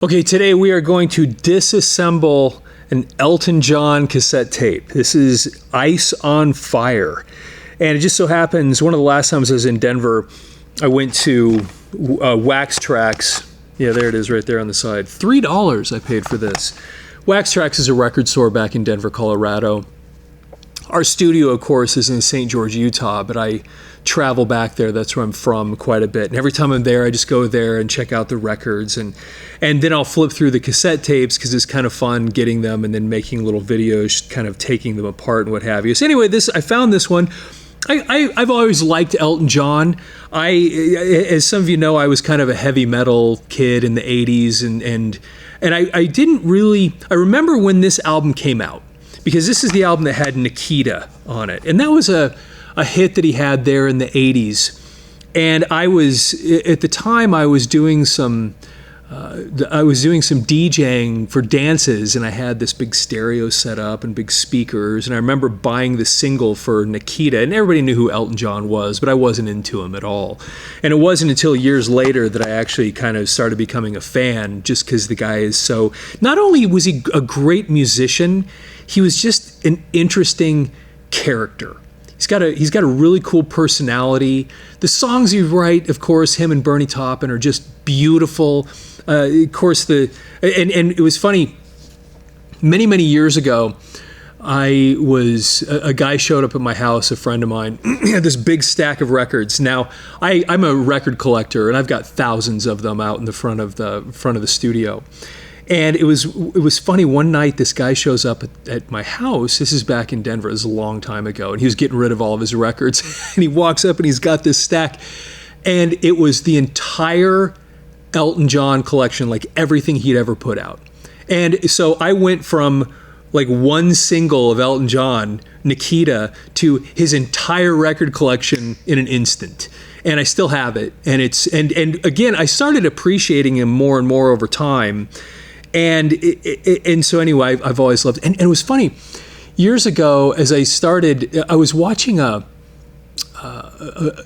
Okay, today we are going to disassemble an Elton John cassette tape. This is Ice on Fire. And it just so happens, one of the last times I was in Denver, I went to Wax Trax. Yeah, there it is right there on the side. $3 I paid for this. Wax Trax is a record store back in Denver, Colorado. Our studio, of course, is in St. George, Utah, but I travel back there. That's where I'm from quite a bit. And every time I'm there, I just go there and check out the records. And then I'll flip through the cassette tapes because it's kind of fun getting them and then making little videos, kind of taking them apart and what have you. So anyway, I found this one. I've always liked Elton John. As some of you know, I was kind of a heavy metal kid in the 80s. And I didn't really... I remember when this album came out, because this is the album that had Nikita on it. And that was a hit that he had there in the 80s. And at the time, I was doing some DJing for dances, and I had this big stereo set up and big speakers. And I remember buying the single for Nikita, and everybody knew who Elton John was, but I wasn't into him at all. And it wasn't until years later that I actually kind of started becoming a fan, just because the guy is so... Not only was he a great musician, he was just an interesting character. He's got a really cool personality. The songs he writes, of course, him and Bernie Taupin are just beautiful. Of course, and it was funny. Many years ago, a guy showed up at my house, a friend of mine. He had this big stack of records. Now, I'm a record collector, and I've got thousands of them out in the front of the studio. And it was funny. One night, this guy shows up at my house. This is back in Denver. This is a long time ago. And he was getting rid of all of his records. And he walks up and he's got this stack. And it was the entire Elton John collection, like everything he'd ever put out. And so I went from like one single of Elton John, Nikita, to his entire record collection in an instant. And I still have it. And again, I started appreciating him more and more over time. And so anyway, I've always loved it. And it was funny, years ago, as I started, I was watching a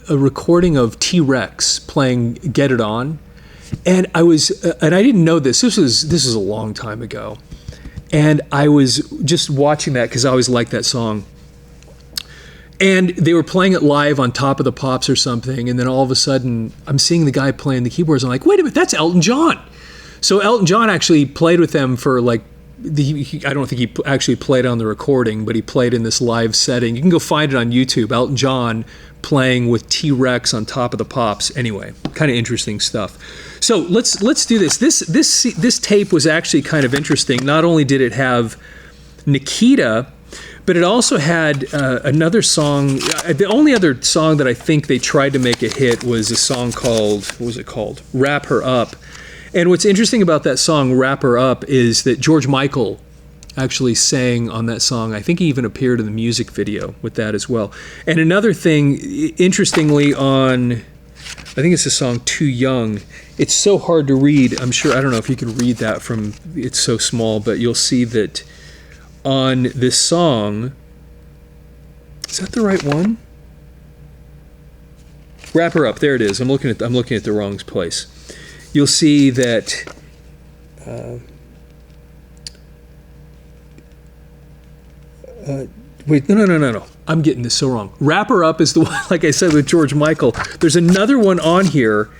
recording of T-Rex playing Get It On. And I didn't know this. This was a long time ago. And I was just watching that because I always liked that song. And they were playing it live on Top of the Pops or something. And then all of a sudden, I'm seeing the guy playing the keyboards. I'm like, wait a minute, that's Elton John. So Elton John actually played with them for I don't think he actually played on the recording, but he played in this live setting. You can go find it on YouTube, Elton John playing with T-Rex on Top of the Pops. Anyway, kind of interesting stuff. So let's do this. This tape was actually kind of interesting. Not only did it have Nikita, but it also had another song. The only other song that I think they tried to make a hit was a song called, what was it called? Wrap Her Up. And what's interesting about that song, Wrap Her Up, is that George Michael actually sang on that song. I think he even appeared in the music video with that as well. And another thing, interestingly, I think it's the song Too Young. It's so hard to read. I don't know if you can read that it's so small, but you'll see that on this song, is that the right one? Wrap Her Up, there it is. I'm looking at the wrong place. You'll see that wait, no. I'm getting this so wrong. Wrap Her Up is the one, like I said, with George Michael. There's another one on here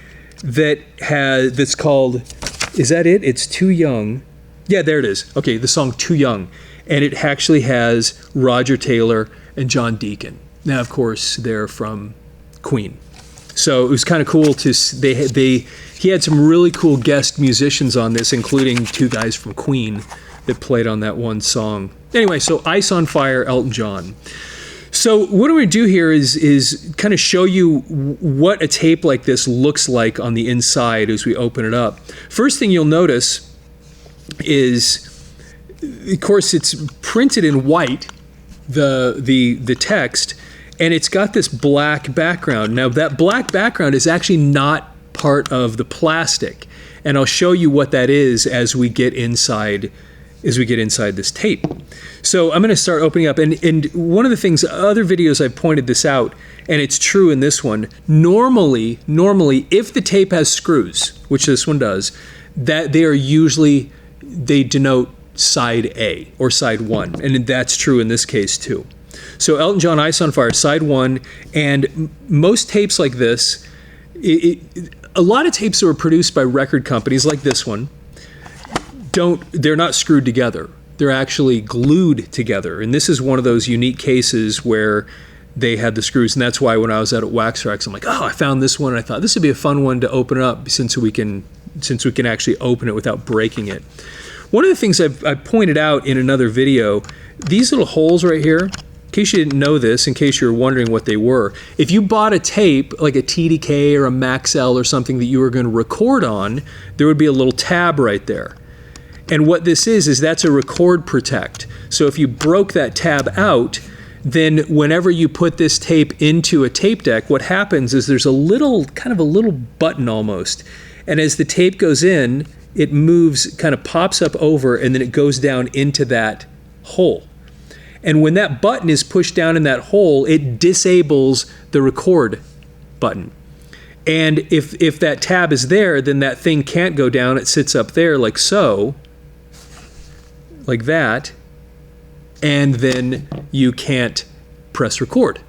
that's called, is that it? It's Too Young. Yeah, there it is. Okay, the song Too Young. And it actually has Roger Taylor and John Deacon. Now, of course, they're from Queen. So it was kind of cool he had some really cool guest musicians on this, including two guys from Queen that played on that one song. Anyway, so Ice on Fire, Elton John. So what I'm going to do here is kind of show you what a tape like this looks like on the inside as we open it up. First thing you'll notice is, of course, it's printed in white, the text, and it's got this black background. Now, that black background is actually not part of the plastic, and I'll show you what that is as we get inside this tape. So I'm going to start opening up, and one of the things, other videos I've pointed this out, and it's true in this one, normally if the tape has screws, which this one does, that they denote side A or side 1, and that's true in this case too. So Elton John, Ice on Fire, side 1, and most tapes like this, a lot of tapes that were produced by record companies like this one, they're not screwed together. They're actually glued together, and this is one of those unique cases where they had the screws, and that's why when I was out at Wax Racks, I'm like, oh, I found this one, and I thought this would be a fun one to open up since we can actually open it without breaking it. One of the things I pointed out in another video, these little holes right here, in case you didn't know this, in case you were wondering what they were, if you bought a tape, like a TDK or a Maxell or something that you were going to record on, there would be a little tab right there. And what this is that's a record protect. So if you broke that tab out, then whenever you put this tape into a tape deck, what happens is there's a little button almost. And as the tape goes in, it moves, kind of pops up over, and then it goes down into that hole. And when that button is pushed down in that hole, it disables the record button. And if that tab is there, then that thing can't go down. It sits up there like so, like that, and then you can't press record.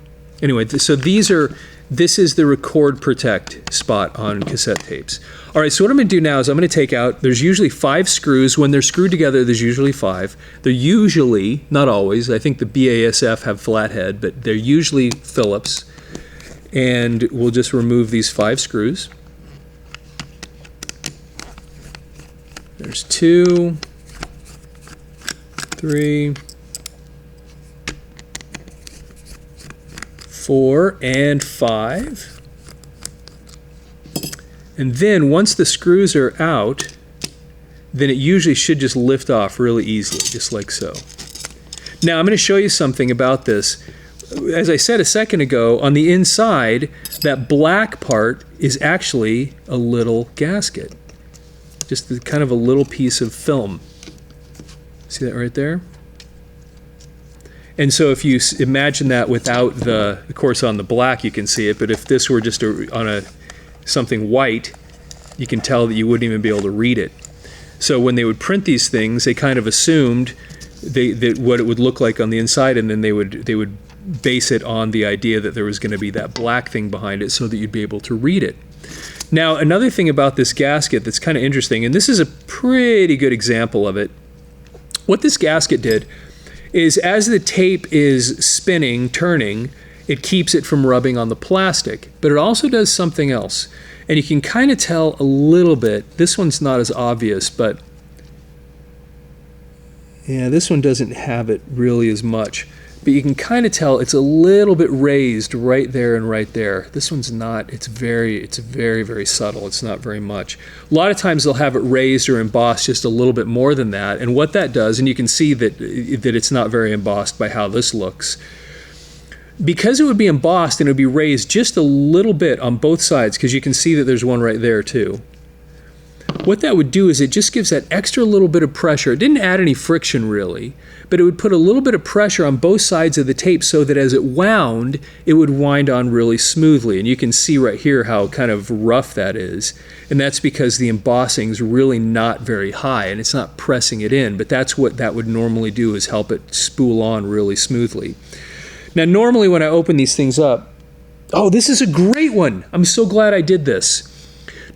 Anyway, so this is the record protect spot on cassette tapes. All right, so what I'm going to do now is I'm going to take out, there's usually 5 screws. When they're screwed together, there's usually 5. They're usually, not always, I think the BASF have flathead, but they're usually Phillips. And we'll just remove these 5 screws. There's 2, 3, 4, and 5. And then once the screws are out, then it usually should just lift off really easily, just like so. Now I'm going to show you something about this. As I said a second ago, on the inside, that black part is actually a little gasket. Just kind of a little piece of film. See that right there? And so if you imagine that without of course on the black you can see it, but if this were just on something white, you can tell that you wouldn't even be able to read it. So when they would print these things, they kind of assumed that what it would look like on the inside, and then they would base it on the idea that there was going to be that black thing behind it so that you'd be able to read it. Now, another thing about this gasket that's kind of interesting, and this is a pretty good example of it, what this gasket did is as the tape is spinning, turning, it keeps it from rubbing on the plastic, but it also does something else. And you can kind of tell a little bit. This one's not as obvious, but yeah, this one doesn't have it really as much. But you can kind of tell it's a little bit raised right there and right there. This one's not. It's very, very subtle. It's not very much. A lot of times they'll have it raised or embossed just a little bit more than that. And what that does, and you can see that it's not very embossed by how this looks. Because it would be embossed and it would be raised just a little bit on both sides, because you can see that there's one right there too. What that would do is it just gives that extra little bit of pressure. It didn't add any friction really, but it would put a little bit of pressure on both sides of the tape so that as it wound, it would wind on really smoothly. And you can see right here how kind of rough that is. And that's because the embossing is really not very high and it's not pressing it in, but that's what that would normally do, is help it spool on really smoothly. Now, normally when I open these things up, oh, this is a great one. I'm so glad I did this.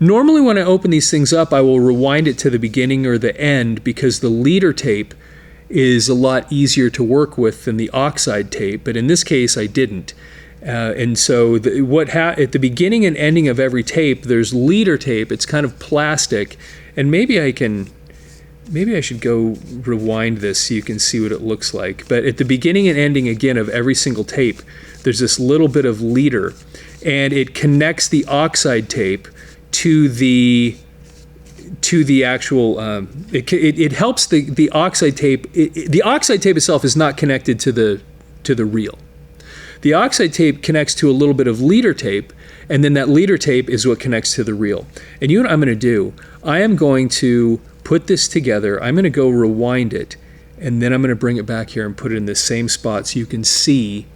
Normally when I open these things up, I will rewind it to the beginning or the end, because the leader tape is a lot easier to work with than the oxide tape, but in this case I didn't. And so at the beginning and ending of every tape, there's leader tape. It's kind of plastic, and maybe I should go rewind this so you can see what it looks like. But at the beginning and ending, again, of every single tape, there's this little bit of leader, and it connects the oxide tape to the actual, it helps the oxide tape. The oxide tape itself is not connected to the reel. The oxide tape connects to a little bit of leader tape, and then that leader tape is what connects to the reel. And you know what I'm going to do? I am going to put this together. I'm going to go rewind it, and then I'm going to bring it back here and put it in the same spot so you can see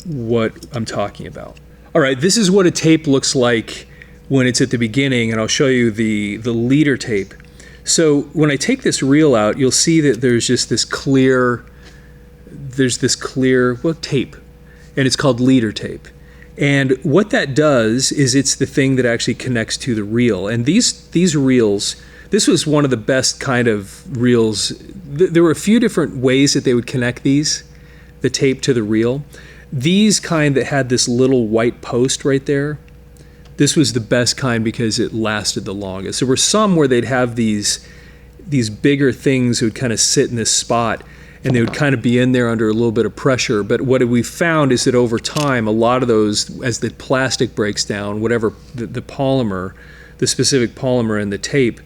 what I'm talking about. All right, this is what a tape looks like when it's at the beginning, and I'll show you the leader tape. So when I take this reel out, you'll see that there's just this clear tape, and it's called leader tape. And what that does is it's the thing that actually connects to the reel. And these reels, this was one of the best kind of reels. There were a few different ways that they would connect the tape to the reel. These kind that had this little white post right there, this was the best kind because it lasted the longest. There were some where they'd have these bigger things that would kind of sit in this spot, and they would kind of be in there under a little bit of pressure. But what we found is that over time, a lot of those, as the plastic breaks down, whatever the polymer, the specific polymer in the tape,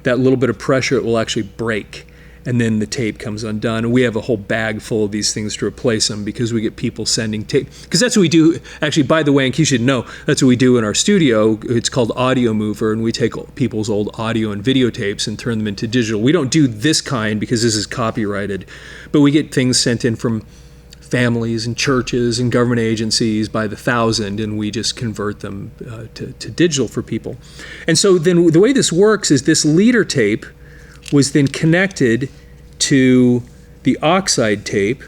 that little bit of pressure, it will actually break. And then the tape comes undone. And we have a whole bag full of these things to replace them because we get people sending tape. Because that's what we do. Actually, by the way, in case you didn't know, that's what we do in our studio. It's called Audio Mover, and we take people's old audio and videotapes and turn them into digital. We don't do this kind because this is copyrighted, but we get things sent in from families and churches and government agencies by the thousand, and we just convert them to digital for people. And so then the way this works is this leader tape was then connected to the oxide tape,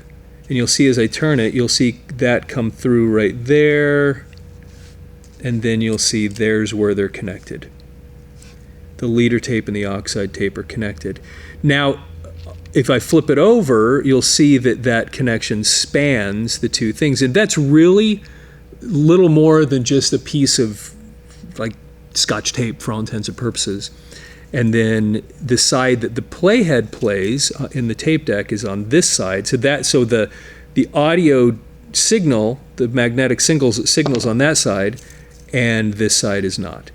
and you'll see as I turn it, you'll see that come through right there, and then you'll see there's where they're connected. The leader tape and the oxide tape are connected. Now, if I flip it over, you'll see that connection spans the two things, and that's really little more than just a piece of like Scotch tape for all intents and purposes. And then the side that the playhead plays in the tape deck is on this side. So the audio signal, the magnetic signals on that side, and this side is not.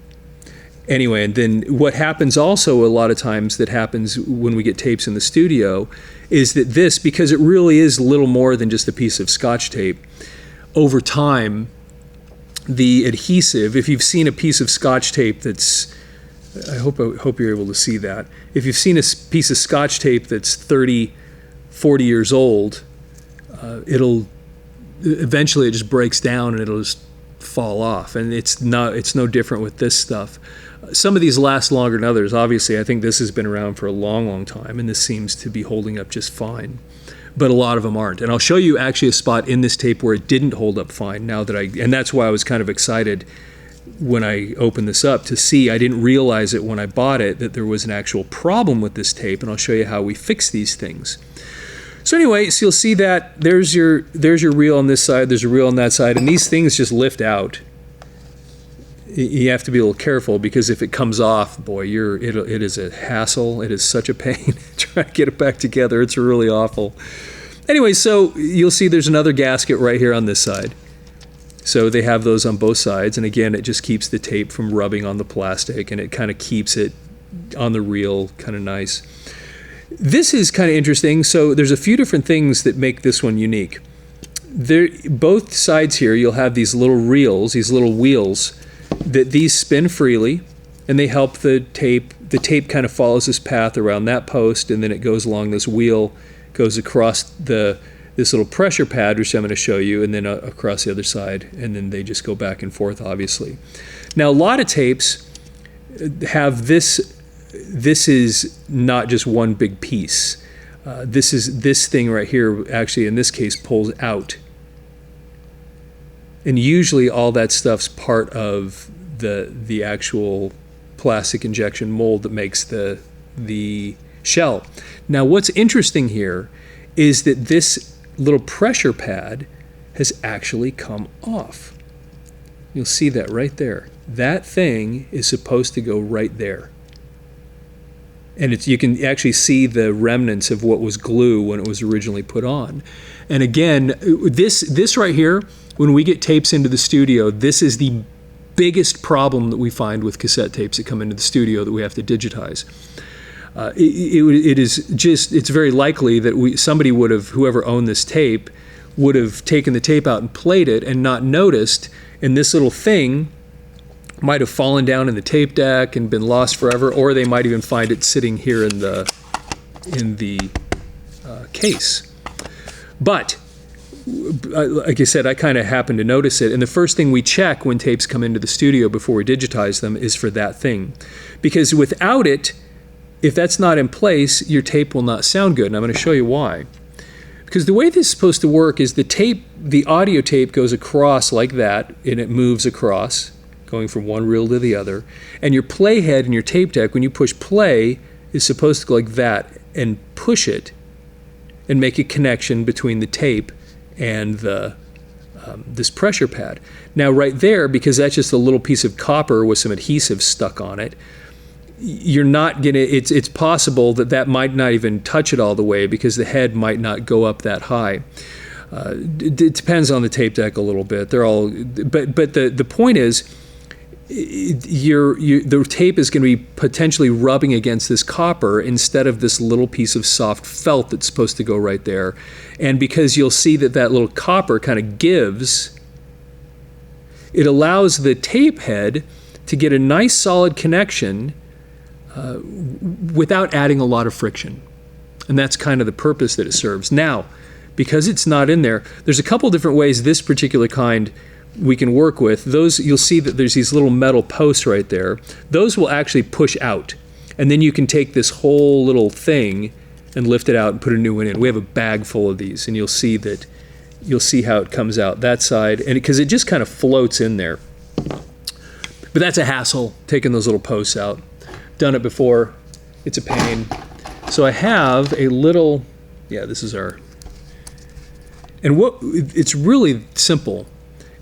Anyway, and then what happens also a lot of times that happens when we get tapes in the studio is that this, because it really is little more than just a piece of Scotch tape, over time, the adhesive, if you've seen a piece of Scotch tape that's, I hope you're able to see that. If you've seen a piece of Scotch tape that's 30, 40 years old, eventually it just breaks down and it'll just fall off. And it's no different with this stuff. Some of these last longer than others. Obviously, I think this has been around for a long, long time, and this seems to be holding up just fine. But a lot of them aren't. And I'll show you actually a spot in this tape where it didn't hold up fine and that's why I was kind of excited when I opened this up to see. I didn't realize it when I bought it that there was an actual problem with this tape, and I'll show you how we fix these things. So anyway, so you'll see that there's your reel on this side, there's a reel on that side, and these things just lift out. You have to be a little careful because if it comes off, boy, it is a hassle. It is such a pain trying to get it back together. It's really awful. Anyway, so you'll see there's another gasket right here on this side. So they have those on both sides, and again, it just keeps the tape from rubbing on the plastic, and it kind of keeps it on the reel kind of nice. This is kind of interesting. So there's a few different things that make this one unique. Both sides here, you'll have these little reels, these little wheels, that these spin freely, and they help the tape. The tape kind of follows this path around that post, and then it goes along this wheel, goes across this little pressure pad, which I'm going to show you, and then across the other side, and then they just go back and forth, obviously. Now, a lot of tapes have this. This is not just one big piece. This thing right here, actually, in this case, pulls out. And usually all that stuff's part of the actual plastic injection mold that makes the shell. Now, what's interesting here is that this little pressure pad has actually come off. You'll see that right there. That thing is supposed to go right there. And you can actually see the remnants of what was glue when it was originally put on. And again, this right here, when we get tapes into the studio, this is the biggest problem that we find with cassette tapes that come into the studio that we have to digitize. It's very likely that somebody would have, whoever owned this tape, would have taken the tape out and played it and not noticed, and this little thing might have fallen down in the tape deck and been lost forever, or they might even find it sitting here in the case. But like I said, I kind of happened to notice it. And the first thing we check when tapes come into the studio before we digitize them is for that thing. Because without it, if that's not in place, your tape will not sound good. And I'm going to show you why. Because the way this is supposed to work is the audio tape goes across like that, and it moves across, going from one reel to the other. And your playhead and your tape deck, when you push play, is supposed to go like that and push it and make a connection between the tape and this pressure pad. Now right there, because that's just a little piece of copper with some adhesive stuck on it, you're not gonna, it's possible that might not even touch it all the way because the head might not go up that high. It depends on the tape deck a little bit. They're all, but the point is, the tape is going to be potentially rubbing against this copper instead of this little piece of soft felt that's supposed to go right there. And because you'll see that little copper kind of gives, it allows the tape head to get a nice solid connection without adding a lot of friction. And that's kind of the purpose that it serves. Now, because it's not in there, there's a couple different ways this particular kind we can work with. Those, you'll see that there's these little metal posts right there. Those will actually push out. And then you can take this whole little thing and lift it out and put a new one in. We have a bag full of these, and you'll see how it comes out that side, and because it just kind of floats in there. But that's a hassle, taking those little posts out. Done it before. It's a pain. So I have a little, this is our, and it's really simple.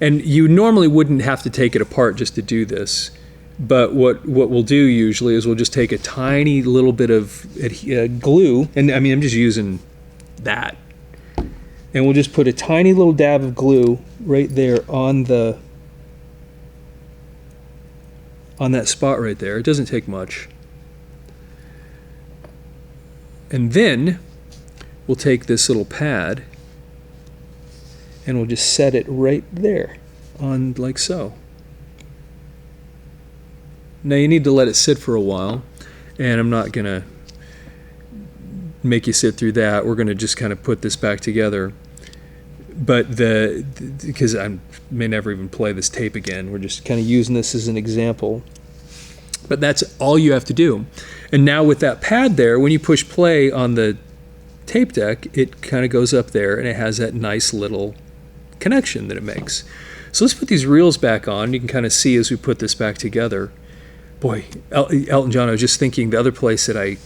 And you normally wouldn't have to take it apart just to do this. But what we'll do usually is we'll just take a tiny little bit of glue, and I mean, I'm just using that. And we'll just put a tiny little dab of glue right there on that spot right there. It doesn't take much. And then we'll take this little pad and we'll just set it right there on like so. Now you need to let it sit for a while, and I'm not gonna make you sit through that. We're gonna just kind of put this back together. But because I may never even play this tape again, we're just kind of using this as an example. But that's all you have to do. And now with that pad there, when you push play on the tape deck, it kind of goes up there and it has that nice little connection that it makes. So let's put these reels back on. You can kind of see as we put this back together. Boy, Elton John, I was just thinking the other place that I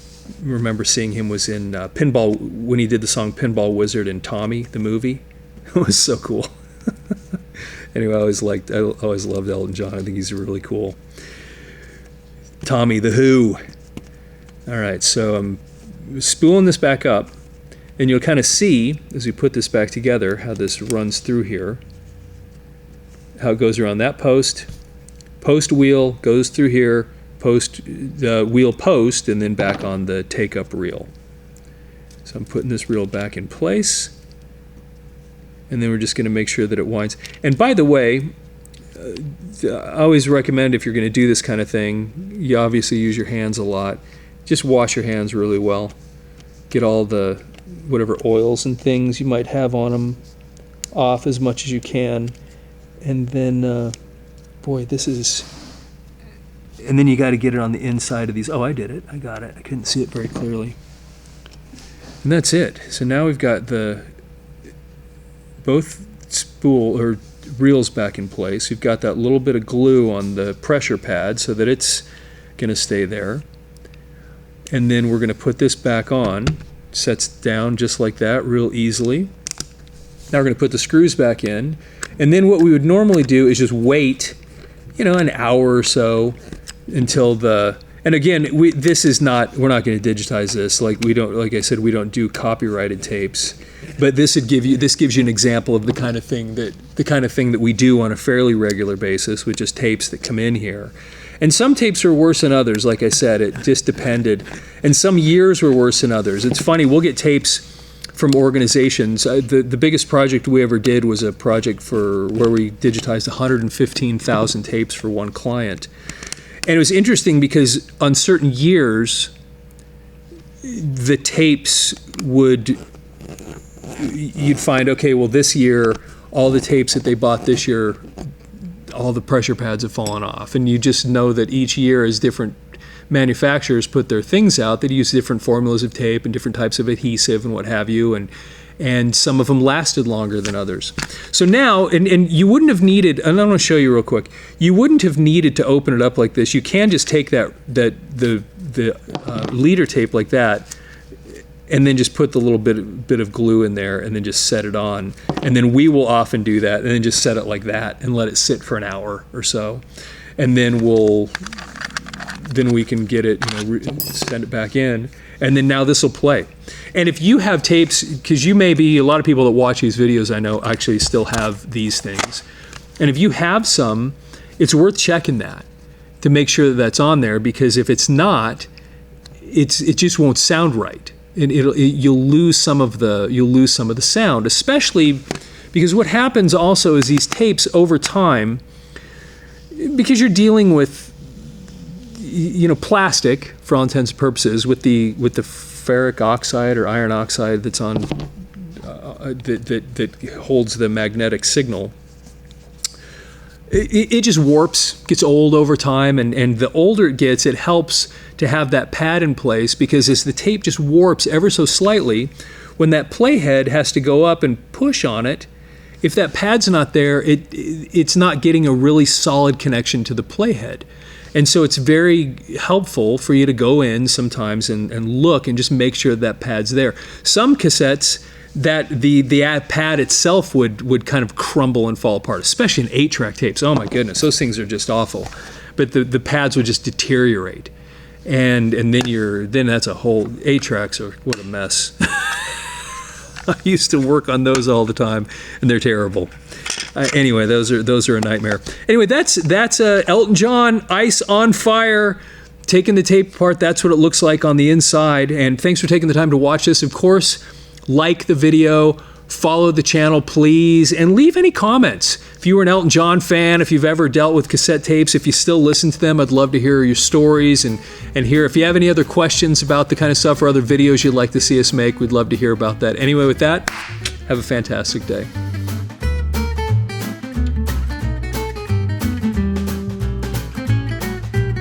remember seeing him was in Pinball, when he did the song Pinball Wizard in Tommy, the movie. It was so cool. Anyway, I always loved Elton John. I think he's really cool. Tommy the Who. All right, so I'm spooling this back up, and you'll kind of see as we put this back together how this runs through here, how it goes around that post wheel, goes through here, wheel post, and then back on the take-up reel. So I'm putting this reel back in place, and then we're just going to make sure that it winds. And by the way, I always recommend, if you're going to do this kind of thing, you obviously use your hands a lot. Just wash your hands really well. Get all the whatever oils and things you might have on them off as much as you can. And then, boy, this is... And then you got to get it on the inside of these. Oh, I did it. I got it. I couldn't see it very clearly. And that's it. So now we've got both spool or reels back in place. We've got that little bit of glue on the pressure pad so that it's going to stay there. And then we're going to put this back on. Sets down just like that, real easily. Now we're going to put the screws back in. And then what we would normally do is just wait, an hour or so until and again, we're not going to digitize this. Like I said, we don't do copyrighted tapes. But this gives you an example of the kind of thing that we do on a fairly regular basis, with just tapes that come in here. And some tapes are worse than others. Like I said, it just depended. And some years were worse than others. It's funny, we'll get tapes from organizations. The biggest project we ever did was a project where we digitized 115,000 tapes for one client. And it was interesting because on certain years, the tapes would you'd find, okay, well, this year, all the tapes that they bought this year, all the pressure pads have fallen off. And you just know that each year, as different manufacturers put their things out, they use different formulas of tape and different types of adhesive and what have you, and some of them lasted longer than others. So now, and you wouldn't have needed, and I'm going to show you real quick, you wouldn't have needed to open it up like this. You can just take the leader tape like that, and then just put the little bit of glue in there, and then just set it on. And then we will often do that, and then just set it like that, and let it sit for an hour or so, and then we can get it, send it back in, and then now this will play. And if you have tapes, because a lot of people that watch these videos, I know, actually still have these things. And if you have some, it's worth checking that to make sure that that's on there, because if it's not, it just won't sound right. And you'll lose some of the sound, especially because what happens also is these tapes over time, because you're dealing with plastic for all intents and purposes, with the ferric oxide or iron oxide that's on that holds the magnetic signal. It just warps, gets old over time, and the older it gets, it helps to have that pad in place, because as the tape just warps ever so slightly, when that playhead has to go up and push on it, if that pad's not there, it's not getting a really solid connection to the playhead. And so it's very helpful for you to go in sometimes and look and just make sure that pad's there. Some cassettes, that the pad itself would kind of crumble and fall apart, especially in 8-track tapes. Oh my goodness, those things are just awful. But the pads would just deteriorate. And then that's a whole, 8-tracks are, what a mess. I used to work on those all the time, and they're terrible. Anyway, those are a nightmare. Anyway, that's Elton John, Ice on Fire, taking the tape apart. That's what it looks like on the inside. And thanks for taking the time to watch this. Of course, like the video, follow the channel, please, and leave any comments. If you were an Elton John fan, if you've ever dealt with cassette tapes, if you still listen to them, I'd love to hear your stories and hear if you have any other questions about the kind of stuff or other videos you'd like to see us make. We'd love to hear about that. Anyway, with that, have a fantastic day.